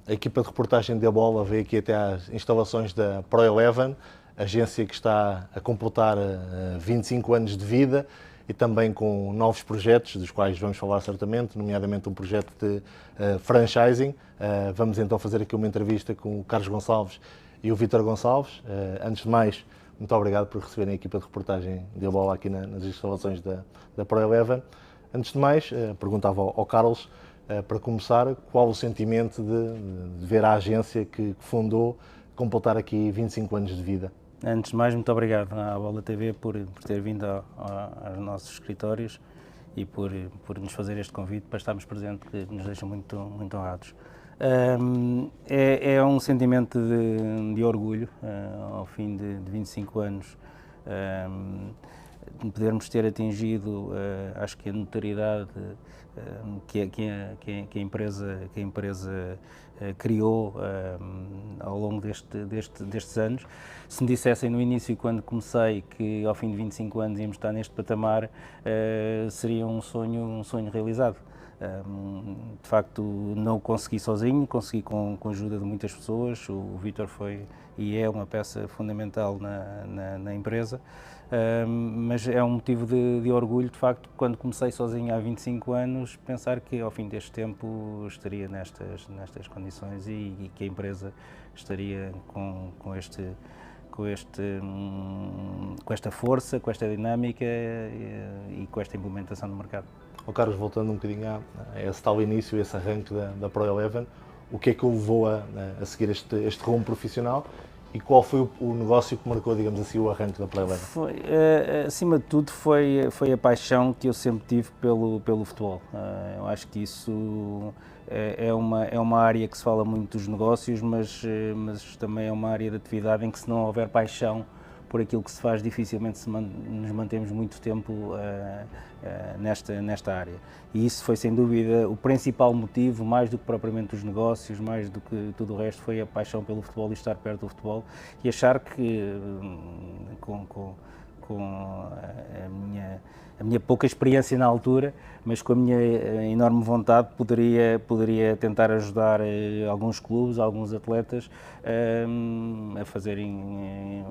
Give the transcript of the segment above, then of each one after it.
A equipa de reportagem da Bola veio aqui até às instalações da Pro11, agência que está a completar 25 anos de vida e também com novos projetos, dos quais vamos falar certamente, nomeadamente um projeto de franchising. Vamos então fazer aqui uma entrevista com o Carlos Gonçalves e o Vítor Gonçalves. Antes de mais, muito obrigado por receberem a equipa de reportagem da Bola aqui nas instalações da Pro11. Antes de mais, perguntava ao Carlos, para começar, qual o sentimento de ver a agência que fundou completar aqui 25 anos de vida? Antes de mais, muito obrigado à Bola TV por ter vindo aos nossos escritórios e por nos fazer este convite para estarmos presentes, que nos deixa muito honrados. É um sentimento de orgulho, ao fim de 25 anos, de podermos ter atingido, acho que a notoriedade que a empresa criou ao longo destes anos. Se me dissessem no início, quando comecei, que ao fim de 25 anos íamos estar neste patamar, seria um sonho realizado. De facto, não o consegui sozinho, consegui com a ajuda de muitas pessoas. O Vítor foi e é uma peça fundamental na empresa. Mas é um motivo de orgulho, de facto, quando comecei sozinho há 25 anos, pensar que ao fim deste tempo estaria nestas condições e que a empresa estaria com esta força, com esta dinâmica e com esta implementação no mercado. Carlos, voltando um bocadinho a esse tal início, esse arranque da Pro11, o que é que o levou a seguir este rumo profissional? E qual foi o negócio que marcou, digamos assim, o arranque da Pro11? Acima de tudo, foi a paixão que eu sempre tive pelo futebol. Eu acho que isso é uma área que se fala muito dos negócios, mas também é uma área de atividade em que, se não houver paixão por aquilo que se faz, dificilmente nos mantemos muito tempo nesta área. E isso foi, sem dúvida, o principal motivo, mais do que propriamente os negócios, mais do que tudo o resto, foi a paixão pelo futebol e estar perto do futebol e achar que, com a minha pouca experiência na altura, mas com a minha enorme vontade, poderia tentar ajudar alguns clubes, alguns atletas a fazerem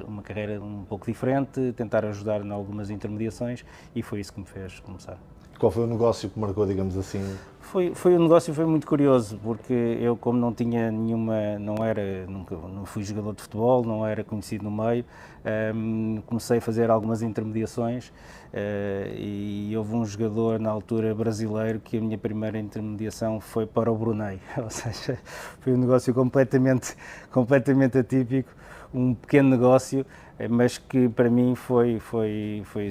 uma carreira um pouco diferente, tentar ajudar em algumas intermediações, e foi isso que me fez começar. Qual foi o negócio que marcou, digamos assim? Foi um negócio, foi muito curioso, porque eu, como não tinha não fui jogador de futebol, não era conhecido no meio, comecei a fazer algumas intermediações e houve um jogador na altura brasileiro que a minha primeira intermediação foi para o Brunei, ou seja, foi um negócio completamente atípico, um pequeno negócio, mas que para mim foi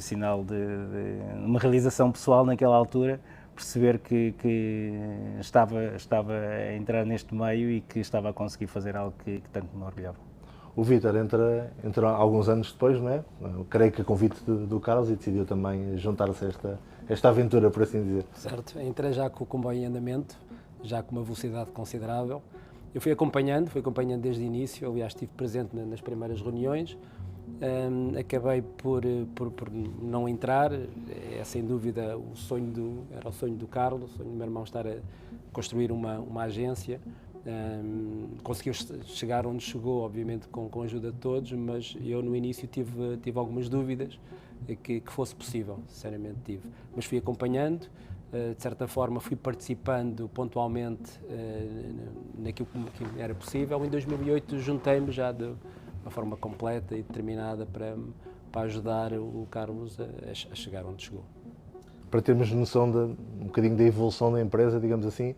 sinal de uma realização pessoal naquela altura, perceber que estava a entrar neste meio e que estava a conseguir fazer algo que tanto me orgulhava. O Vítor entra alguns anos depois, não é? Eu creio que a convite do Carlos, e decidiu também juntar-se a esta aventura, por assim dizer. Certo, entrei já com o comboio em andamento, já com uma velocidade considerável. Eu fui acompanhando desde o início, aliás estive presente nas primeiras reuniões. Acabei por não entrar, é sem dúvida era o sonho do Carlos, o sonho do meu irmão estar a construir uma agência. Conseguiu chegar onde chegou, obviamente com a ajuda de todos, mas eu no início tive algumas dúvidas que fosse possível, sinceramente tive. Mas fui acompanhando, de certa forma fui participando pontualmente naquilo que era possível. Em 2008 juntei-me já de uma forma completa e determinada para ajudar o Carlos a chegar onde chegou. Para termos noção um bocadinho da evolução da empresa, digamos assim,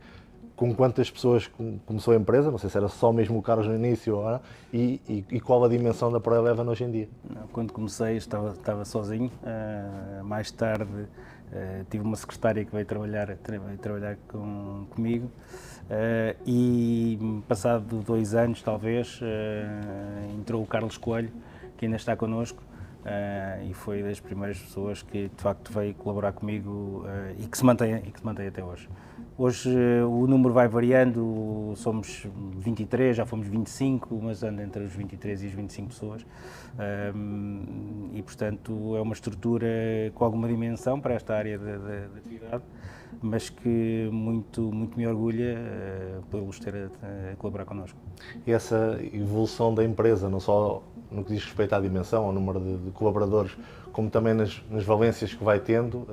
com quantas pessoas começou a empresa? Não sei se era só mesmo o Carlos no início, ou não, e qual a dimensão da Pro11 hoje em dia? Quando comecei estava sozinho, mais tarde tive uma secretária que veio trabalhar comigo, e passado 2 anos talvez entrou o Carlos Coelho, que ainda está connosco, e foi das primeiras pessoas que de facto veio colaborar comigo e que se mantém até hoje. Hoje o número vai variando, somos 23, já fomos 25, mas anda entre os 23 e as 25 pessoas, e portanto é uma estrutura com alguma dimensão para esta área de atividade, mas que muito me orgulha por eles ter a colaborar connosco. E essa evolução da empresa, não só no que diz respeito à dimensão, ao número de colaboradores, como também nas valências que vai tendo,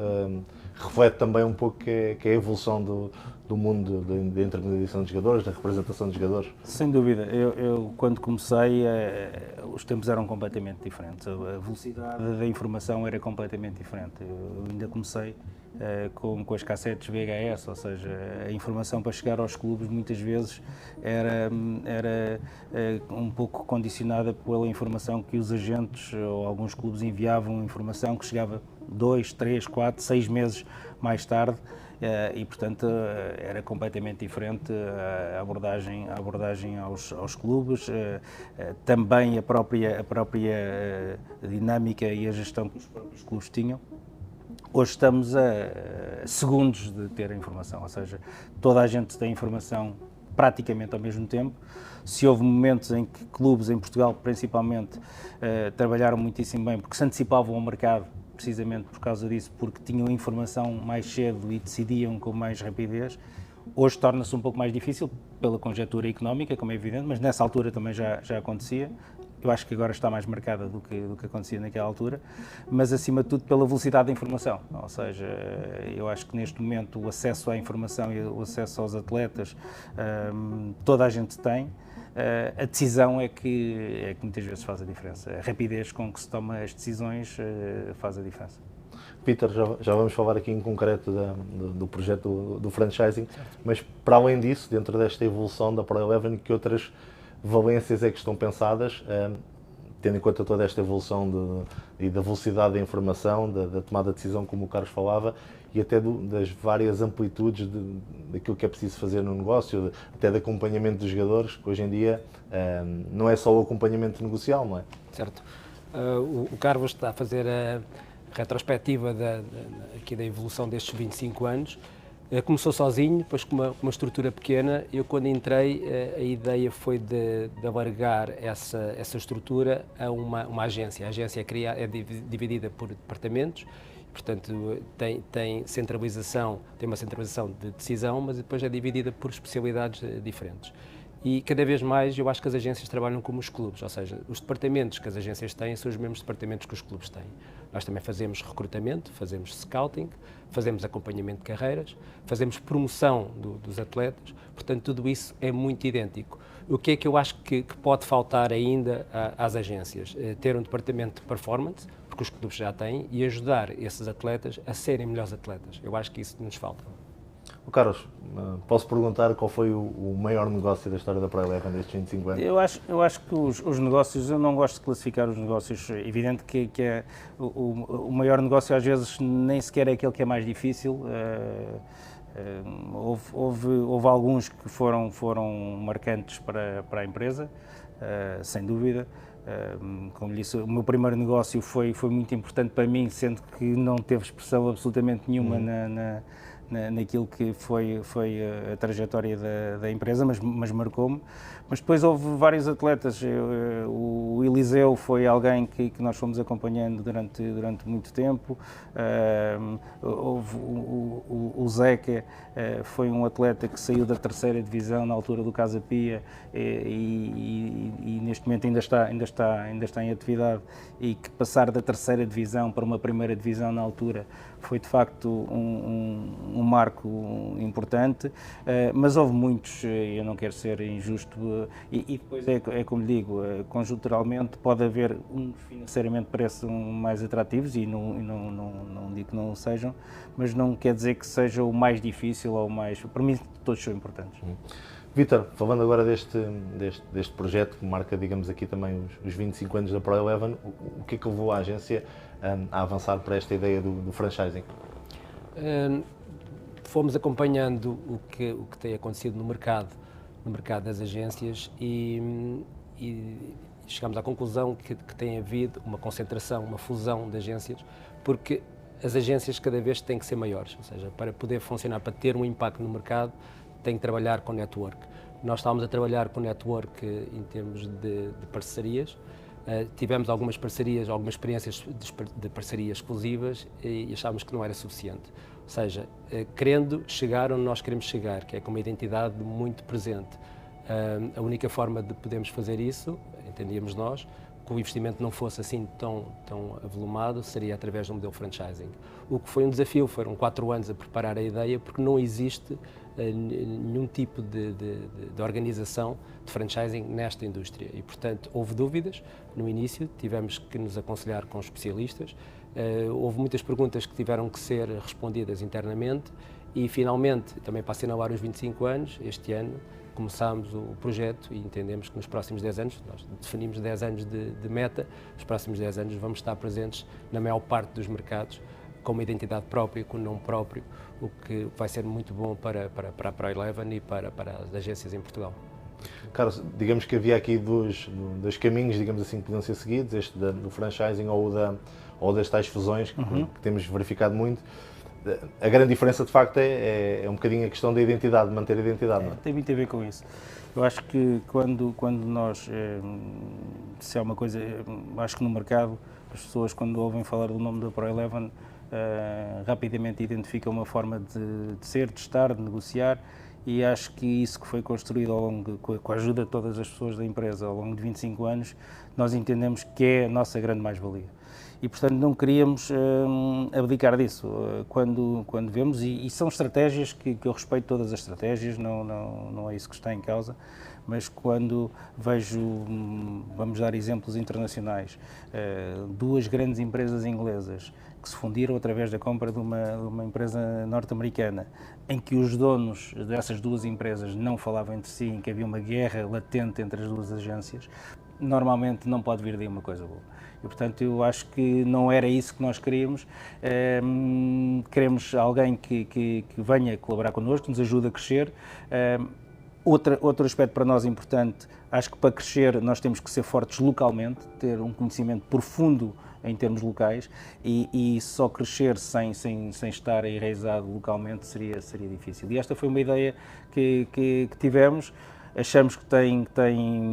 reflete também um pouco que é a evolução do mundo da intermediação de jogadores, da representação de jogadores? Sem dúvida. Eu quando comecei, os tempos eram completamente diferentes. A velocidade da informação era completamente diferente. Eu ainda comecei com as cassetes VHS, ou seja, a informação para chegar aos clubes muitas vezes era um pouco condicionada pela informação que os agentes ou alguns clubes enviavam, informação que chegava 2, 3, 4, 6 meses mais tarde. E, portanto, era completamente diferente a abordagem aos clubes, também a própria dinâmica e a gestão que os próprios clubes tinham. Hoje estamos a segundos de ter a informação, ou seja, toda a gente tem informação praticamente ao mesmo tempo. Se houve momentos em que clubes em Portugal, principalmente, trabalharam muitíssimo bem porque se antecipavam ao mercado, precisamente por causa disso, porque tinham informação mais cedo e decidiam com mais rapidez. Hoje torna-se um pouco mais difícil pela conjectura económica, como é evidente, mas nessa altura também já acontecia. Eu acho que agora está mais marcada do que acontecia naquela altura, mas acima de tudo pela velocidade da informação, ou seja, eu acho que neste momento o acesso à informação e o acesso aos atletas toda a gente tem. A decisão é que muitas vezes faz a diferença. A rapidez com que se toma as decisões faz a diferença. Peter, já vamos falar aqui em concreto do projeto do franchising, mas para além disso, dentro desta evolução da Pro Eleven, que outras valências é que estão pensadas, tendo em conta toda esta evolução e da velocidade da informação, da tomada de decisão, como o Carlos falava, e até das várias amplitudes daquilo que é preciso fazer no negócio, até de acompanhamento dos jogadores, que hoje em dia não é só o acompanhamento negocial, não é? Certo. O Carlos está a fazer a retrospectiva aqui da evolução destes 25 anos. Começou sozinho, depois com uma estrutura pequena. Eu, quando entrei, a ideia foi de alargar essa estrutura a uma agência. A agência é dividida por departamentos, portanto tem uma centralização de decisão, mas depois é dividida por especialidades diferentes. E cada vez mais eu acho que as agências trabalham como os clubes, ou seja, os departamentos que as agências têm são os mesmos departamentos que os clubes têm. Nós também fazemos recrutamento, fazemos scouting, fazemos acompanhamento de carreiras, fazemos promoção dos atletas, portanto tudo isso é muito idêntico. O que é que eu acho que pode faltar ainda às agências? Ter um departamento de performance, porque os clubes já têm, e ajudar esses atletas a serem melhores atletas. Eu acho que isso nos falta. Carlos, posso perguntar qual foi o maior negócio da história da Pro Eleven destes 25 anos? Eu acho que os negócios, eu não gosto de classificar os negócios, é evidente que é o maior negócio às vezes nem sequer é aquele que é mais difícil. Houve alguns que foram marcantes para a empresa, sem dúvida. Como lhe disse, o meu primeiro negócio foi muito importante para mim, sendo que não teve expressão absolutamente nenhuma naquilo que foi a trajetória da empresa, mas marcou-me. Mas depois houve vários atletas. O Eliseu foi alguém que nós fomos acompanhando durante muito tempo. Houve o Zeca, foi um atleta que saiu da terceira divisão na altura do Casa Pia e neste momento ainda está em atividade, e que passar da terceira divisão para uma primeira divisão na altura foi de facto um marco importante, mas houve muitos, eu não quero ser injusto, e depois é como digo, conjunturalmente pode haver financeiramente parecem mais atrativos, e não digo que não sejam, mas não quer dizer que seja o mais difícil ou o mais, para mim todos são importantes. Vítor, falando agora deste projeto que marca, digamos aqui também os 25 anos da Pro Eleven, o que é que levou a agência a avançar para esta ideia do franchising? Fomos acompanhando o que tem acontecido no mercado das agências e chegámos à conclusão que tem havido uma concentração, uma fusão de agências, porque as agências cada vez têm que ser maiores, ou seja, para poder funcionar, para ter um impacto no mercado, tem que trabalhar com network. Nós estávamos a trabalhar com network em termos de parcerias. Tivemos algumas parcerias, algumas experiências de parcerias exclusivas e achávamos que não era suficiente. seja, querendo chegar onde nós queremos chegar, que é com uma identidade muito presente. A única forma de podermos fazer isso, entendíamos nós, que o investimento não fosse assim tão avolumado, seria através do modelo franchising. O que foi um desafio, foram 4 anos a preparar a ideia, porque não existe nenhum tipo de organização de franchising nesta indústria e, portanto, houve dúvidas no início, tivemos que nos aconselhar com especialistas, houve muitas perguntas que tiveram que ser respondidas internamente e, finalmente, também para assinalar os 25 anos, este ano, começámos o projeto e entendemos que nos próximos 10 anos, nós definimos 10 anos de meta, nos próximos 10 anos vamos estar presentes na maior parte dos mercados, com uma identidade própria, com um nome próprio, o que vai ser muito bom para a ProEleven e para as agências em Portugal. Carlos, digamos que havia aqui dois caminhos, digamos assim, que podiam ser seguidos, este do franchising ou das tais fusões, que temos verificado muito. A grande diferença, de facto, é um bocadinho a questão da identidade, de manter a identidade. Não é? Tem muito a ver com isso. Eu acho que quando nós, se há uma coisa, acho que no mercado, as pessoas quando ouvem falar do nome da ProEleven, rapidamente identificam uma forma de ser, de estar, de negociar, e acho que isso que foi construído ao longo, com a ajuda de todas as pessoas da empresa ao longo de 25 anos, nós entendemos que é a nossa grande mais-valia. E, portanto, não queríamos abdicar disso. Quando vemos, e são estratégias que eu respeito todas as estratégias, não é isso que está em causa, mas quando vejo, vamos dar exemplos internacionais, 2 grandes empresas inglesas que se fundiram através da compra de uma empresa norte-americana, em que os donos dessas 2 empresas não falavam entre si, em que havia uma guerra latente entre as 2 agências, normalmente não pode vir daí uma coisa boa. E, portanto, eu acho que não era isso que nós queríamos. Queremos alguém que venha colaborar connosco, que nos ajude a crescer. Outro aspecto para nós importante, acho que para crescer nós temos que ser fortes localmente, ter um conhecimento profundo em termos locais e só crescer sem estar enraizado localmente seria difícil. E esta foi uma ideia que tivemos. Achamos que tem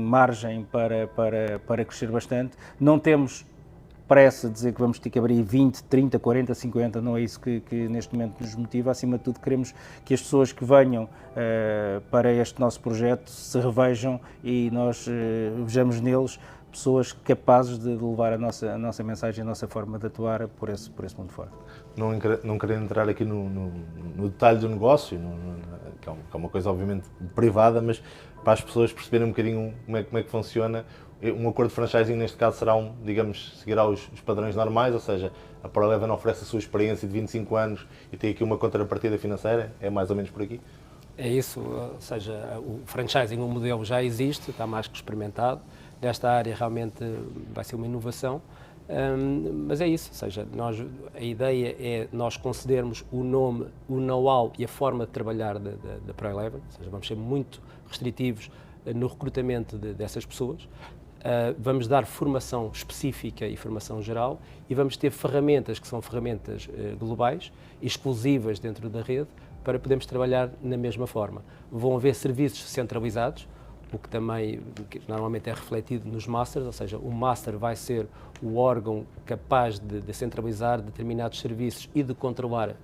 margem para crescer bastante. Não temos pressa de dizer que vamos ter que abrir 20, 30, 40, 50, não é isso que neste momento nos motiva. Acima de tudo, queremos que as pessoas que venham para este nosso projeto se revejam e nós vejamos neles pessoas capazes de levar a nossa mensagem, a nossa forma de atuar por esse mundo fora. Não querendo entrar aqui no detalhe do negócio, que é uma coisa obviamente privada, mas para as pessoas perceberem um bocadinho como é que funciona, um acordo de franchising neste caso seguirá os padrões normais, ou seja, a ProEleven oferece a sua experiência de 25 anos e tem aqui uma contrapartida financeira, é mais ou menos por aqui? É isso, ou seja, o franchising, o modelo já existe, está mais que experimentado. Nesta área realmente vai ser uma inovação, mas é isso, ou seja, a ideia é nós concedermos o nome, o know-how e a forma de trabalhar da ProEleven, ou seja, vamos ser muito restritivos no recrutamento dessas pessoas, vamos dar formação específica e formação geral e vamos ter ferramentas que são ferramentas globais, exclusivas dentro da rede, para podermos trabalhar na mesma forma. Vão haver serviços centralizados, o que também normalmente é refletido nos masters, ou seja, o master vai ser o órgão capaz de centralizar determinados serviços e de controlar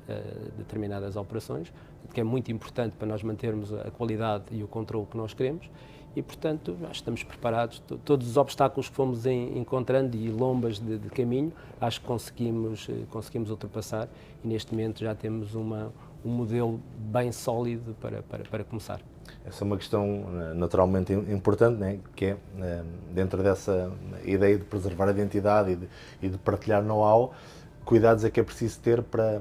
determinadas operações, que é muito importante para nós mantermos a qualidade e o controle que nós queremos e, portanto, acho que estamos preparados. Todos os obstáculos que fomos encontrando e lombas de caminho, acho que conseguimos ultrapassar e neste momento já temos um modelo bem sólido para começar. Essa é uma questão naturalmente importante, né? Que é, dentro dessa ideia de preservar a identidade e de partilhar know-how, cuidados é que é preciso ter para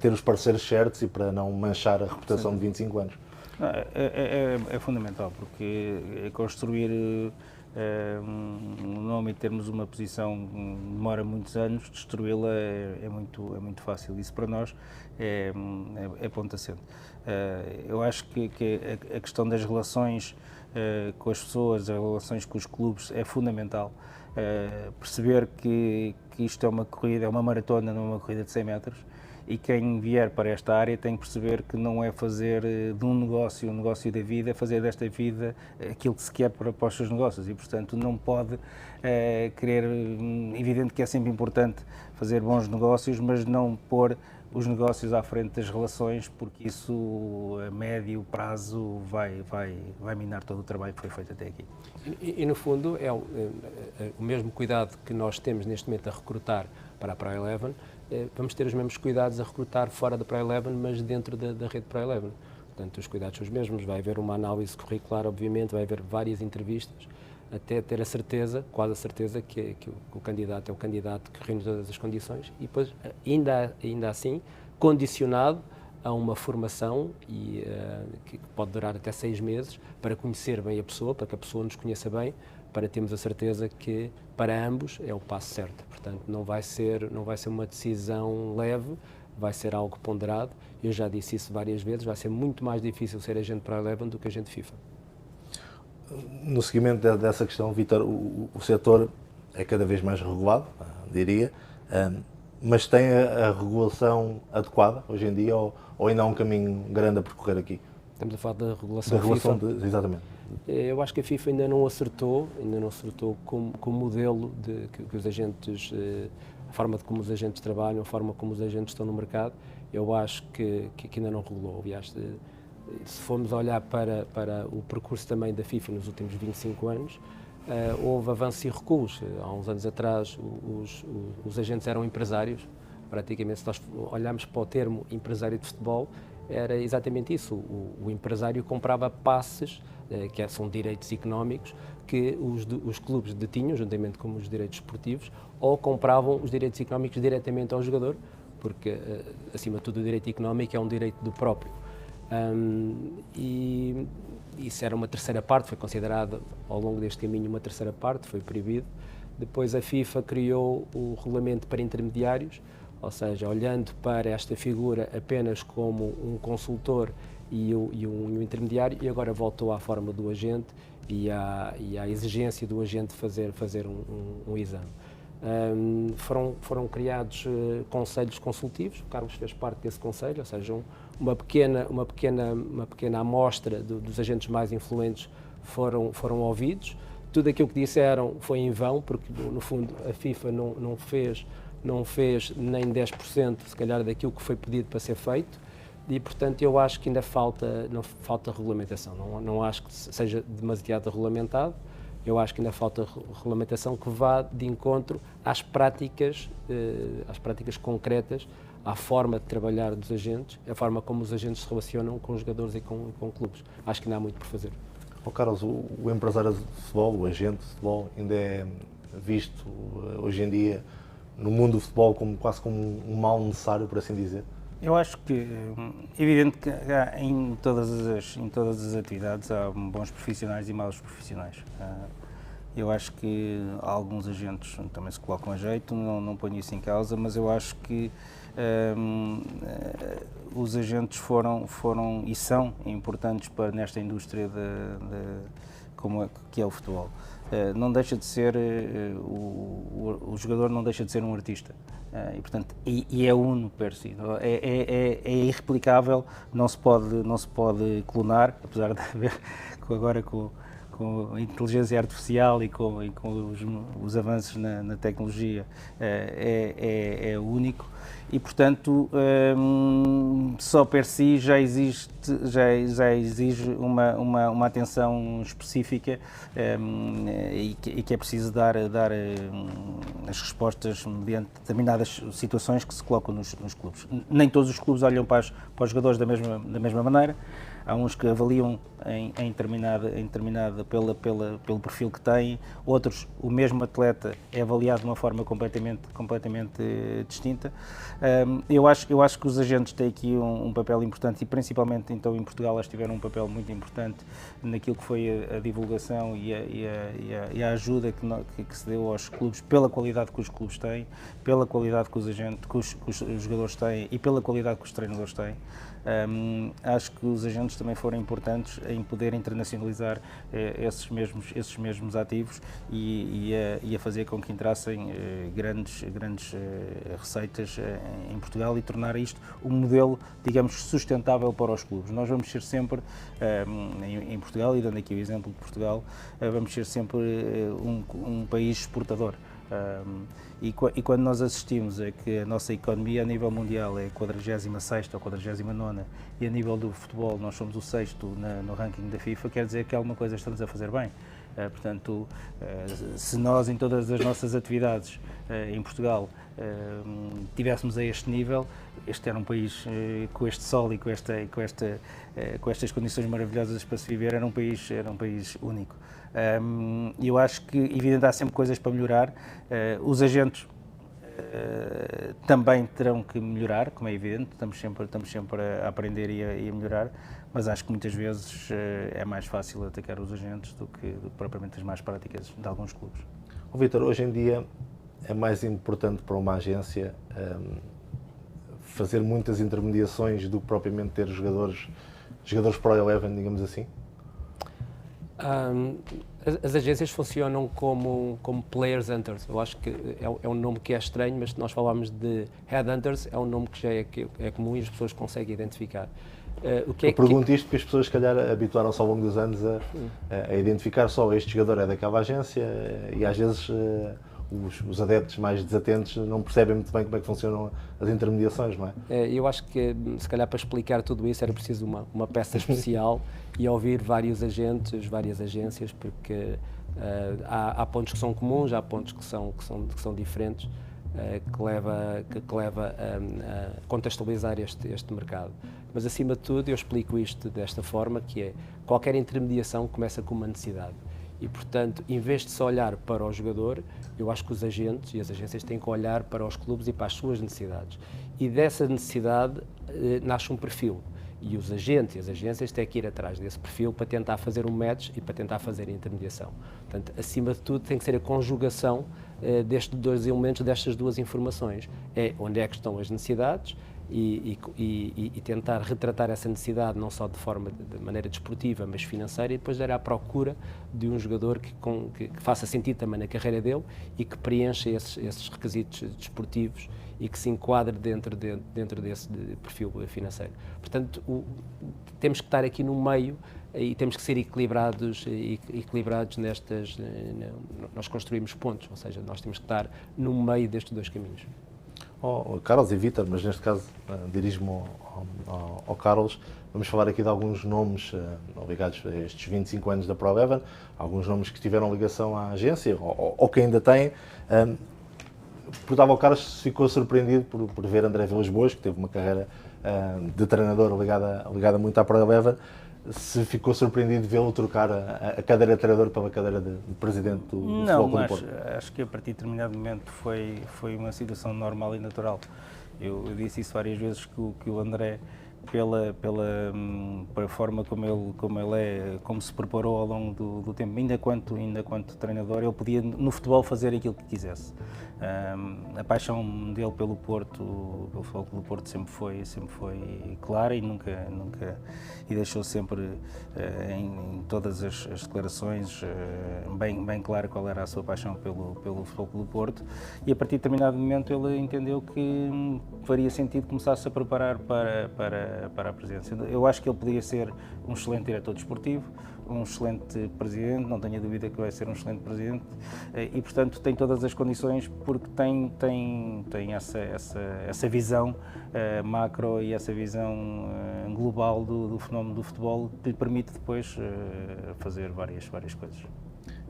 ter os parceiros certos e para não manchar a reputação de 25 anos. É fundamental, porque construir um nome e termos uma posição demora muitos anos, destruí-la é muito fácil. Isso para nós é ponto assente. Eu acho que a questão das relações com as pessoas, as relações com os clubes é fundamental. Perceber que isto é uma corrida, é uma maratona, não é uma corrida de 100 metros, e quem vier para esta área tem que perceber que não é fazer de um negócio da vida, é fazer desta vida aquilo que se quer para os seus negócios e, portanto, não pode querer, evidente que é sempre importante fazer bons negócios, mas não pôr os negócios à frente das relações, porque isso a médio prazo vai minar todo o trabalho que foi feito até aqui. E no fundo é o mesmo cuidado que nós temos neste momento a recrutar para a ProEleven, vamos ter os mesmos cuidados a recrutar fora da ProEleven, mas dentro da rede ProEleven. Portanto, os cuidados são os mesmos, vai haver uma análise curricular, obviamente, vai haver várias entrevistas, até ter a certeza, quase a certeza, que o candidato é o candidato que reúne todas as condições e depois, ainda assim, condicionado a uma formação que pode durar até 6 meses para conhecer bem a pessoa, para que a pessoa nos conheça bem, para termos a certeza que para ambos é o passo certo. Portanto, não vai ser uma decisão leve, vai ser algo ponderado. Eu já disse isso várias vezes, vai ser muito mais difícil ser agente ProEleven do que agente FIFA. No seguimento dessa questão, Vítor, o setor é cada vez mais regulado, diria, mas tem a regulação adequada hoje em dia ou ainda há um caminho grande a percorrer aqui? Estamos a falar da regulação FIFA. Exatamente. Eu acho que a FIFA ainda não acertou com o modelo que os agentes, a forma de como os agentes trabalham, a forma como os agentes estão no mercado. Eu acho que ainda não regulou. Aliás, se formos olhar para o percurso também da FIFA nos últimos 25 anos, houve avanços e recuos. Há uns anos atrás os agentes eram empresários, praticamente se nós olharmos para o termo empresário de futebol, era exatamente isso, o empresário comprava passes, que são direitos económicos, que os clubes detinham, juntamente com os direitos esportivos, ou compravam os direitos económicos diretamente ao jogador, porque acima de tudo o direito económico é um direito do próprio. E isso era uma terceira parte, foi considerada ao longo deste caminho uma terceira parte, foi proibido. Depois a FIFA criou o regulamento para intermediários, ou seja, olhando para esta figura apenas como um consultor e um intermediário, e agora voltou à forma do agente e à exigência do agente fazer um exame. Foram criados conselhos consultivos, o Carlos fez parte desse conselho, ou seja, uma pequena amostra dos agentes mais influentes foram ouvidos. Tudo aquilo que disseram foi em vão, porque no fundo a FIFA não fez nem 10% se calhar daquilo que foi pedido para ser feito e portanto eu acho que ainda falta regulamentação, não acho que seja demasiado regulamentado, eu acho que ainda falta regulamentação que vá de encontro às práticas concretas, à forma de trabalhar dos agentes, a forma como os agentes se relacionam com os jogadores e com clubes. Acho que ainda há muito por fazer. Carlos, o empresário de futebol, o agente de futebol, ainda é visto hoje em dia no mundo do futebol quase como um mal necessário, por assim dizer? Eu acho que é evidente que em todas as atividades há bons profissionais e maus profissionais. Eu acho que alguns agentes também se colocam a jeito, não ponho isso em causa, mas eu acho que os agentes foram e são importantes nesta indústria que é o futebol. Não deixa de ser, o jogador não deixa de ser um artista. E, portanto, é uno per si, é irreplicável, não se pode clonar, apesar de haver agora com a inteligência artificial e com os avanços na tecnologia, é único e, portanto, só per si já exige uma atenção específica e que é preciso dar as respostas mediante determinadas situações que se colocam nos clubes. Nem todos os clubes olham para os jogadores da mesma maneira. Há uns que avaliam em determinada pelo perfil que têm, outros, o mesmo atleta é avaliado de uma forma completamente distinta. Eu acho que os agentes têm aqui um papel importante e principalmente então em Portugal eles tiveram um papel muito importante naquilo que foi a divulgação e a ajuda que se deu aos clubes pela qualidade que os clubes têm, pela qualidade que os jogadores têm e pela qualidade que os treinadores têm. Acho que os agentes também foram importantes em poder internacionalizar esses mesmos ativos e a fazer com que entrassem grandes receitas em Portugal e tornar isto um modelo, digamos, sustentável para os clubes. Nós vamos ser sempre, em Portugal, e dando aqui o exemplo de Portugal, vamos ser sempre um país exportador. E quando nós assistimos a que a nossa economia a nível mundial é a 46ª ou 49ª e a nível do futebol nós somos o 6º no ranking da FIFA, quer dizer que alguma coisa estamos a fazer bem. Portanto, se nós em todas as nossas atividades em Portugal tivéssemos a este nível, este era um país com este sol e com estas condições maravilhosas para se viver, era um país único. E eu acho que, evidente, há sempre coisas para melhorar. Os agentes também terão que melhorar, como é evidente, estamos sempre a aprender e a melhorar, mas acho que muitas vezes é mais fácil atacar os agentes do que propriamente as más práticas de alguns clubes. Vítor, hoje em dia é mais importante para uma agência fazer muitas intermediações do que propriamente ter jogadores Pro Eleven, digamos assim? As agências funcionam como players hunters. Eu acho que é um nome que é estranho, mas se nós falarmos de headhunters, é um nome que já é comum e as pessoas conseguem identificar. Eu pergunto isto porque as pessoas, se calhar, habituaram-se ao longo dos anos a identificar só este jogador é daquela agência e às vezes os adeptos mais desatentos não percebem muito bem como é que funcionam as intermediações, não é? Eu acho que, se calhar, para explicar tudo isso era preciso uma peça especial e ouvir vários agentes, várias agências, porque há pontos que são comuns, há pontos que são diferentes, que leva a contextualizar este mercado. Mas, acima de tudo, eu explico isto desta forma, que é, qualquer intermediação começa com uma necessidade. E, portanto, em vez de só olhar para o jogador, eu acho que os agentes e as agências têm que olhar para os clubes e para as suas necessidades. E dessa necessidade nasce um perfil. E os agentes e as agências têm que ir atrás desse perfil para tentar fazer um match e para tentar fazer a intermediação. Portanto, acima de tudo, tem que ser a conjugação destes dois elementos, destas duas informações. É onde é que estão as necessidades e tentar retratar essa necessidade não só de maneira desportiva, mas financeira, e depois ir à procura de um jogador que faça sentido também na carreira dele e que preencha esses requisitos desportivos e que se enquadre dentro desse perfil financeiro. Portanto, temos que estar aqui no meio e temos que ser equilibrados nestas... Nós construímos pontos, ou seja, nós temos que estar no meio destes dois caminhos. Carlos e Vítor, mas neste caso dirijo-me ao Carlos. Vamos falar aqui de alguns nomes ligados a estes 25 anos da Pro Eleven, alguns nomes que tiveram ligação à agência ou que ainda têm. Perguntava ao Carlos se ficou surpreendido por ver André Vilas-Boas, que teve uma carreira de treinador ligada muito à Pro Eleven, se ficou surpreendido de vê-lo trocar a cadeira de treinador pela cadeira de presidente do Futebol Clube do Porto? Não, acho que a partir de determinado momento foi uma situação normal e natural. Eu disse isso várias vezes que o André, pela forma como ele é, como se preparou ao longo do tempo, ainda quanto treinador, ele podia no futebol fazer aquilo que quisesse. A paixão dele pelo Porto, pelo Futebol Clube do Porto, sempre foi clara e nunca e deixou sempre em todas as declarações bem claro qual era a sua paixão pelo Futebol Clube do Porto, e a partir de determinado momento ele entendeu que faria sentido começar-se a preparar para a presidência. Eu acho que ele podia ser um excelente diretor desportivo, um excelente presidente, não tenho a dúvida que vai ser um excelente presidente, e portanto tem todas as condições, porque tem essa visão macro e essa visão global do fenómeno do futebol, que lhe permite depois fazer várias coisas.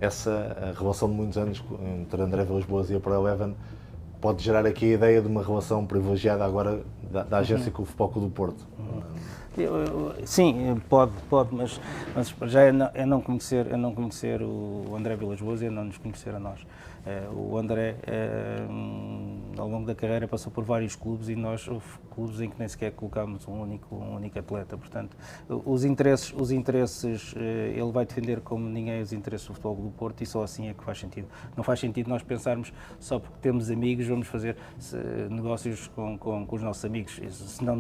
Essa relação de muitos anos entre André Vilas-Boas e a Pro Eleven pode gerar aqui a ideia de uma relação privilegiada agora da agência com o Futebol Clube do Porto? Sim, pode, mas já é não conhecer o André Vilas-Boas e é não nos conhecer a nós. O André, ao longo da carreira, passou por vários clubes e nós houve clubes em que nem sequer colocámos um único atleta. Portanto, os interesses ele vai defender como ninguém os interesses do Futebol do Porto, e só assim é que faz sentido. Não faz sentido nós pensarmos só porque temos amigos, vamos fazer negócios com os nossos amigos. Senão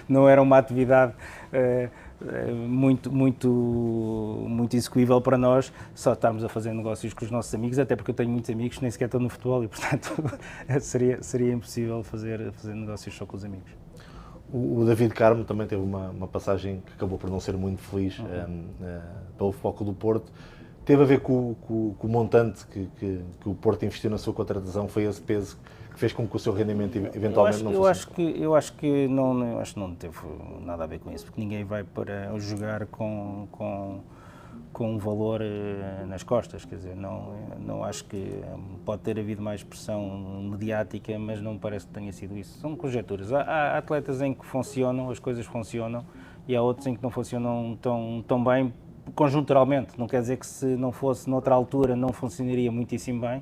não era uma atividade muito execuível para nós, só estarmos a fazer negócios com os nossos amigos, até porque eu tenho muitos amigos que nem sequer estão no futebol e, portanto, seria impossível fazer negócios só com os amigos. O David Carmo também teve uma passagem que acabou por não ser muito feliz pelo Futebol Clube do Porto. teve a ver com o montante que o Porto investiu na sua contratação? Foi esse peso que fez com que o seu rendimento eventualmente não fosse? Eu acho que não teve nada a ver com isso, porque ninguém vai para jogar com um valor nas costas, quer dizer, não acho que pode ter havido mais pressão mediática, mas não me parece que tenha sido isso. São conjecturas. Há atletas em que funcionam, as coisas funcionam, e há outros em que não funcionam tão bem conjunturalmente. Não quer dizer que se não fosse noutra altura não funcionaria muitíssimo bem,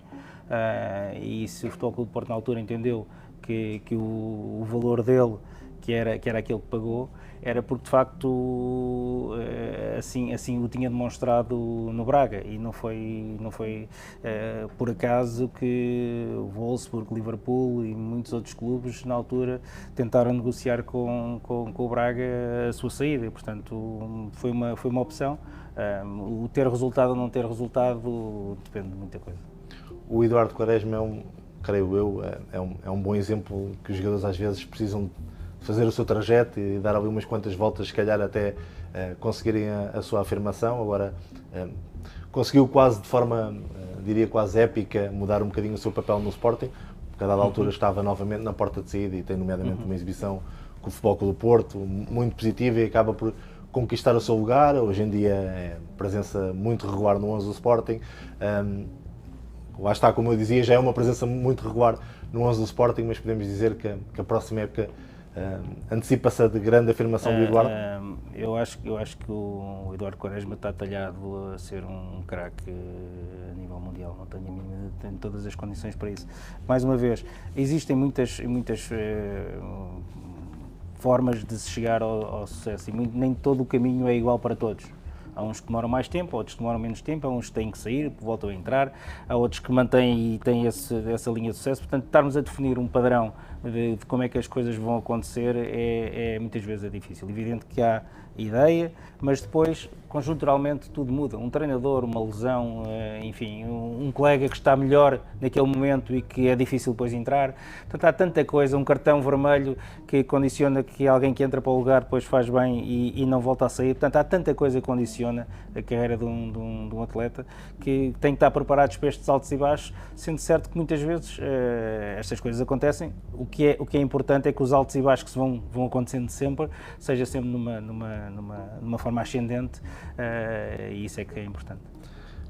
e se o Futebol Clube do Porto na altura entendeu que o valor dele, que era aquele que pagou, era porque de facto assim o tinha demonstrado no Braga, e não foi por acaso que o Wolfsburg, Liverpool e muitos outros clubes na altura tentaram negociar com o Braga a sua saída, e, portanto foi uma opção. O ter resultado ou não ter resultado depende de muita coisa. O Eduardo Quaresma creio eu, é um bom exemplo que os jogadores às vezes precisam fazer o seu trajeto e dar ali umas quantas voltas, se calhar até conseguirem a sua afirmação. Agora, conseguiu quase de forma, diria quase épica, mudar um bocadinho o seu papel no Sporting, porque a dada altura estava novamente na porta de saída e tem nomeadamente uma exibição com o Futebol Clube do Porto, muito positiva, e acaba por conquistar o seu lugar. Hoje em dia é presença muito regular no 11 do Sporting. Lá está, como eu dizia, já é uma presença muito regular no 11 do Sporting, mas podemos dizer que a próxima época antecipa-se a de grande afirmação do Eduardo? Eu acho que o Eduardo Quaresma está talhado a ser um craque a nível mundial, não tenho todas as condições para isso. Mais uma vez, existem muitas formas de se chegar ao sucesso, e nem todo o caminho é igual para todos. Há uns que demoram mais tempo, outros que demoram menos tempo, há uns que têm que sair, voltam a entrar, há outros que mantêm e têm essa linha de sucesso. Portanto, estarmos a definir um padrão de como é que as coisas vão acontecer muitas vezes é difícil. Evidente que há ideia, mas depois, conjunturalmente, tudo muda. Um treinador, uma lesão, enfim, um colega que está melhor naquele momento e que é difícil depois entrar. Portanto, há tanta coisa, um cartão vermelho que condiciona que alguém que entra para o lugar depois faz bem e não volta a sair. Portanto, há tanta coisa que condiciona a carreira de um atleta, que tem que estar preparados para estes altos e baixos, sendo certo que muitas vezes estas coisas acontecem. O que é importante é que os altos e baixos que vão acontecendo sempre, seja sempre numa forma ascendente, e isso é que é importante.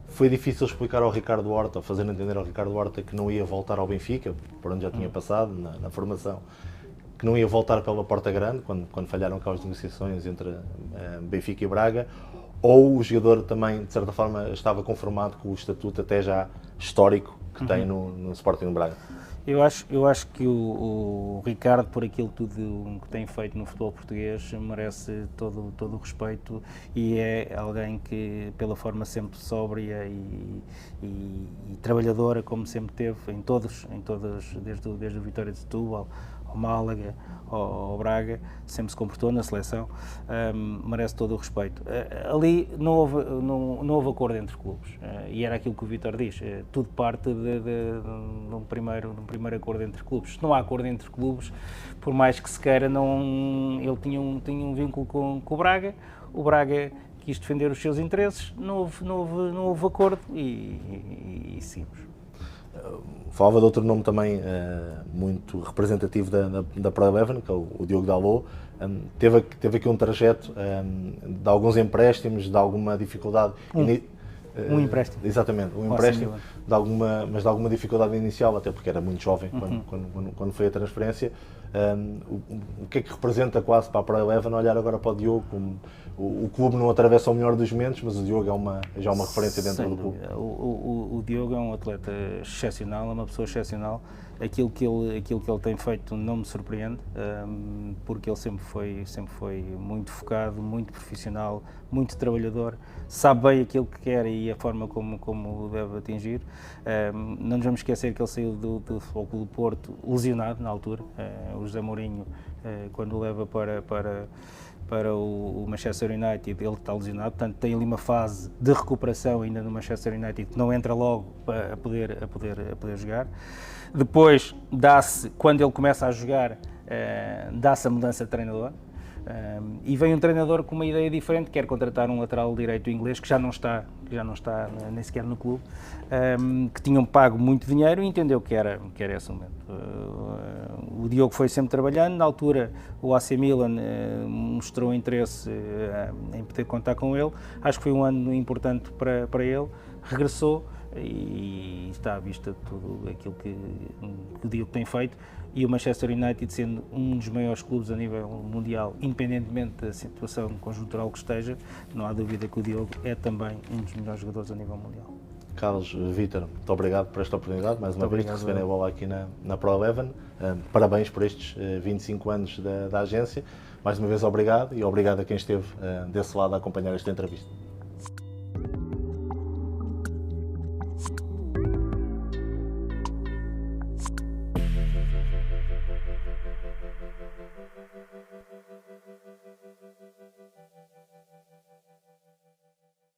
Foi difícil explicar ao Ricardo Horta, fazer entender ao Ricardo Horta que não ia voltar ao Benfica, por onde já tinha passado na formação, que não ia voltar pela porta grande, quando falharam aquelas negociações entre Benfica e Braga, ou o jogador também, de certa forma, estava conformado com o estatuto até já histórico que tem no Sporting de Braga? Eu acho que o Ricardo, por aquilo tudo que tem feito no futebol português, merece todo o respeito, e é alguém que, pela forma sempre sóbria e trabalhadora, como sempre teve, em todas, desde a Vitória de Setúbal, ao Málaga, ao Braga, sempre se comportou na seleção, merece todo o respeito. Ali não houve acordo entre clubes, e era aquilo que o Vítor diz, tudo parte de um primeiro acordo entre clubes. Se não há acordo entre clubes, por mais que se queira, ele tinha um vínculo com o Braga quis defender os seus interesses, não houve acordo e seguimos. Falava de outro nome também muito representativo da Pro Eleven, que é o Diogo Dalot. Teve aqui um trajeto de alguns empréstimos, de alguma dificuldade. Um empréstimo. Exatamente, um empréstimo, mas de alguma dificuldade inicial, até porque era muito jovem quando foi a transferência. O que é que representa quase para a Pro Eleven olhar agora para o Diogo? O clube não atravessa o melhor dos momentos, mas o Diogo já é uma referência dentro do clube. O Diogo é um atleta excepcional, é uma pessoa excepcional. Aquilo que ele tem feito não me surpreende, porque ele sempre foi muito focado, muito profissional, muito trabalhador, sabe bem aquilo que quer e a forma como deve atingir. Não nos vamos esquecer que ele saiu do Futebol Clube do Porto lesionado na altura. O José Mourinho, quando o leva para o Manchester United, ele está lesionado, portanto tem ali uma fase de recuperação ainda no Manchester United, que não entra logo a poder jogar. Depois quando ele começa a jogar, dá-se a mudança de treinador. E vem um treinador com uma ideia diferente, quer contratar um lateral direito inglês que já não está nem sequer no clube, que tinham pago muito dinheiro e entendeu que era esse o momento. O Diogo foi sempre trabalhando, na altura o AC Milan mostrou interesse em poder contar com ele, acho que foi um ano importante para ele, regressou e está à vista tudo aquilo que o Diogo tem feito, e o Manchester United, sendo um dos maiores clubes a nível mundial, independentemente da situação conjuntural que esteja, não há dúvida que o Diogo é também um dos melhores jogadores a nível mundial. Carlos, Vítor, muito obrigado por esta oportunidade, mais uma vez, de receberem a bola aqui na Pro Eleven. Parabéns por estes 25 anos da agência. Mais uma vez, obrigado, e obrigado a quem esteve desse lado a acompanhar esta entrevista.